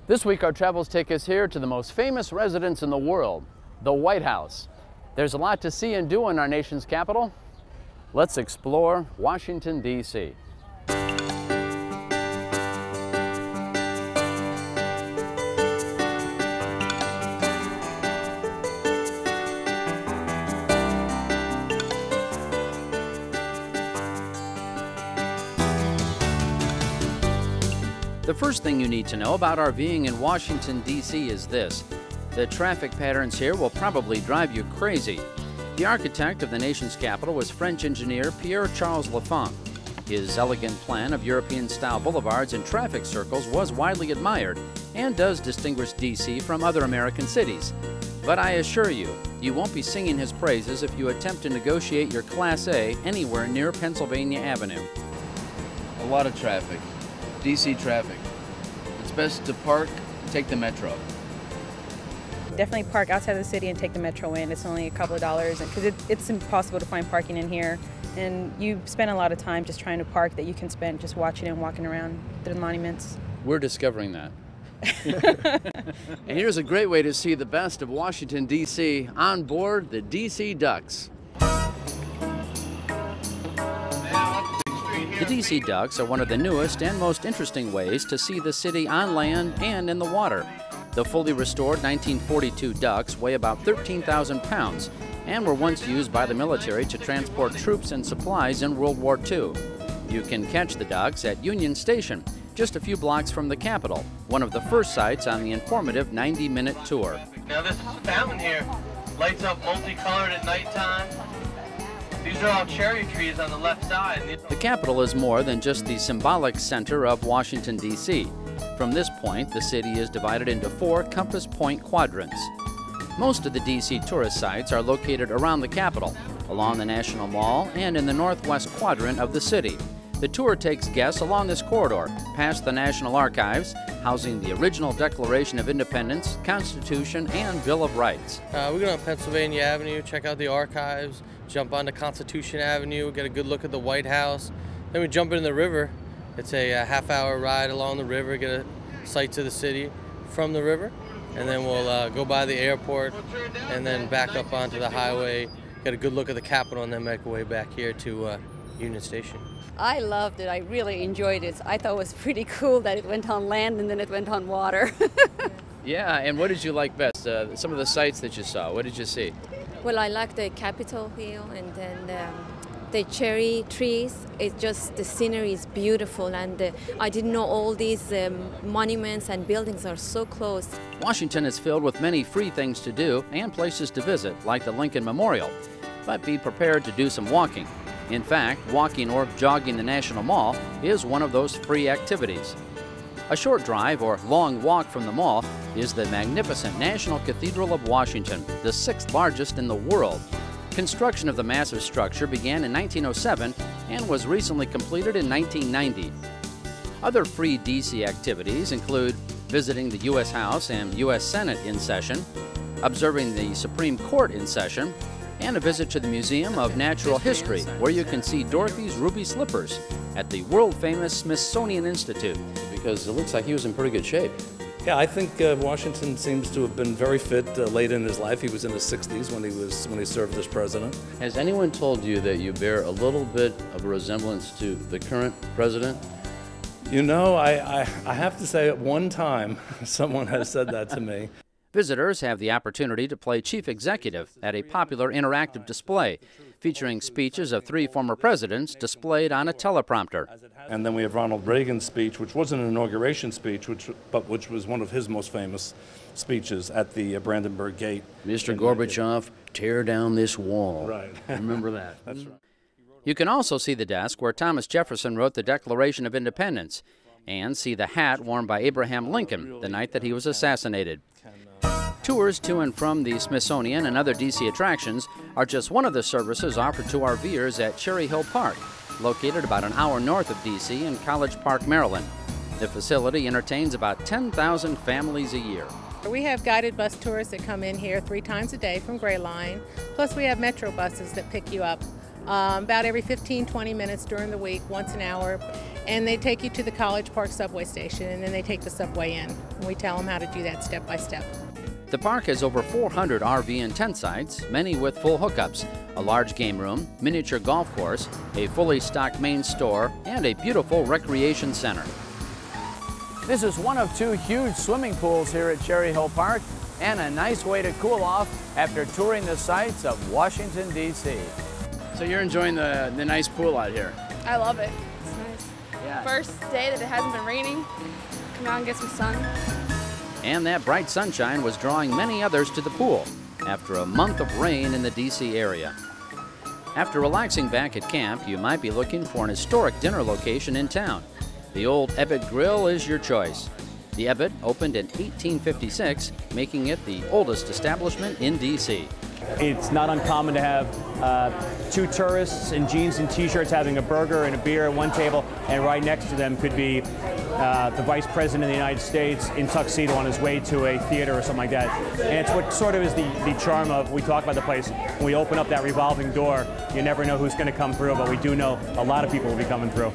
This week our travels take us here to the most famous residence in the world, the White House. There's a lot to see and do in our nation's capital. Let's explore Washington, D.C. The first thing you need to know about RVing in Washington, D.C. is this. The traffic patterns here will probably drive you crazy. The architect of the nation's capital was French engineer Pierre-Charles Lafont. His elegant plan of European-style boulevards and traffic circles was widely admired and does distinguish D.C. from other American cities. But I assure you, you won't be singing his praises if you attempt to negotiate your Class A anywhere near Pennsylvania Avenue. A lot of traffic. D.C. traffic. It's best to park, take the metro. Definitely park outside of the city and take the metro in. It's only a couple of dollars because it's impossible to find parking in here. And you spend a lot of time just trying to park that you can spend just watching and walking around the monuments. We're discovering that. And here's a great way to see the best of Washington, D.C. on board the D.C. Ducks. The D.C. Ducks are one of the newest and most interesting ways to see the city on land and in the water. The fully restored 1942 ducks weigh about 13,000 pounds and were once used by the military to transport troops and supplies in World War II. You can catch the ducks at Union Station, just a few blocks from the Capitol, one of the first sites on the informative 90-minute tour. Now this fountain here lights up multicolored at nighttime. These are all cherry trees on the left side. The Capitol is more than just the symbolic center of Washington, D.C. From this point, the city is divided into 4 compass point quadrants. Most of the D.C. tourist sites are located around the Capitol, along the National Mall, and in the northwest quadrant of the city. The tour takes guests along this corridor, past the National Archives, housing the original Declaration of Independence, Constitution, and Bill of Rights. We're going to Pennsylvania Avenue, check out the archives, jump onto Constitution Avenue, get a good look at the White House. Then we jump in the river. It's a half-hour ride along the river, get a sight to the city from the river, and then we'll go by the airport and then back up onto the highway, get a good look at the Capitol, and then make our way back here to Union Station. I loved it. I really enjoyed it. I thought it was pretty cool that it went on land and then it went on water. Yeah, and what did you like best? Some of the sights that you saw, what did you see? Well, I like the Capitol Hill and then the cherry trees. It's just, the scenery is beautiful, and I didn't know all these monuments and buildings are so close. Washington is filled with many free things to do and places to visit, like the Lincoln Memorial. But be prepared to do some walking. In fact, walking or jogging the National Mall is one of those free activities. A short drive or long walk from the mall is the magnificent National Cathedral of Washington, the 6th largest in the world. Construction of the massive structure began in 1907 and was recently completed in 1990. Other free D.C. activities include visiting the U.S. House and U.S. Senate in session, observing the Supreme Court in session, and a visit to the Museum of Natural History, where you can see Dorothy's ruby slippers at the world-famous Smithsonian Institute. Because it looks like he was in pretty good shape. Yeah, I think Washington seems to have been very fit late in his life. He was in his 60s when he served as president. Has anyone told you that you bear a little bit of a resemblance to the current president? You know, I have to say at one time someone has said that to me. Visitors have the opportunity to play chief executive at a popular interactive display featuring speeches of 3 former presidents displayed on a teleprompter. And then we have Ronald Reagan's speech, which wasn't an inauguration speech, but which was one of his most famous speeches at the Brandenburg Gate. Mr. Gorbachev, tear down this wall. Right. Remember that. That's right. You can also see the desk where Thomas Jefferson wrote the Declaration of Independence and see the hat worn by Abraham Lincoln the night that he was assassinated. Tours to and from the Smithsonian and other D.C. attractions are just one of the services offered to RVers at Cherry Hill Park, located about an hour north of D.C. in College Park, Maryland. The facility entertains about 10,000 families a year. We have guided bus tours that come in here 3 times a day from Gray Line, plus we have metro buses that pick you up about every 15-20 minutes during the week, once an hour. And they take you to the College Park subway station, and then they take the subway in. And we tell them how to do that step by step. The park has over 400 RV and tent sites, many with full hookups, a large game room, miniature golf course, a fully stocked main store, and a beautiful recreation center. This is one of 2 huge swimming pools here at Cherry Hill Park, and a nice way to cool off after touring the sights of Washington, D.C. So you're enjoying the nice pool out here? I love it. It's nice. Yeah. First day that it hasn't been raining. Come out and get some sun. And that bright sunshine was drawing many others to the pool after a month of rain in the D.C. area. After relaxing back at camp, you might be looking for an historic dinner location in town. The old Ebbett Grill is your choice. The Ebbett opened in 1856, making it the oldest establishment in D.C. It's not uncommon to have 2 tourists in jeans and t-shirts having a burger and a beer at one table, and right next to them could be the Vice President of the United States in tuxedo on his way to a theater or something like that. And it's what sort of is the charm of, we talk about the place, when we open up that revolving door, you never know who's going to come through, but we do know a lot of people will be coming through.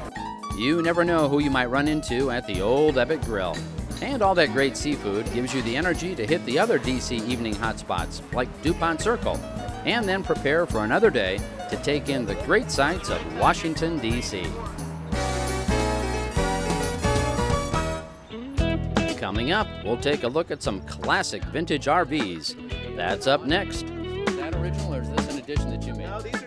You never know who you might run into at the old Ebbett Grill. And all that great seafood gives you the energy to hit the other D.C. evening hotspots, like DuPont Circle, and then prepare for another day to take in the great sights of Washington, D.C. Coming up, we'll take a look at some classic vintage RVs. That's up next. Is that original or is this an addition that you made?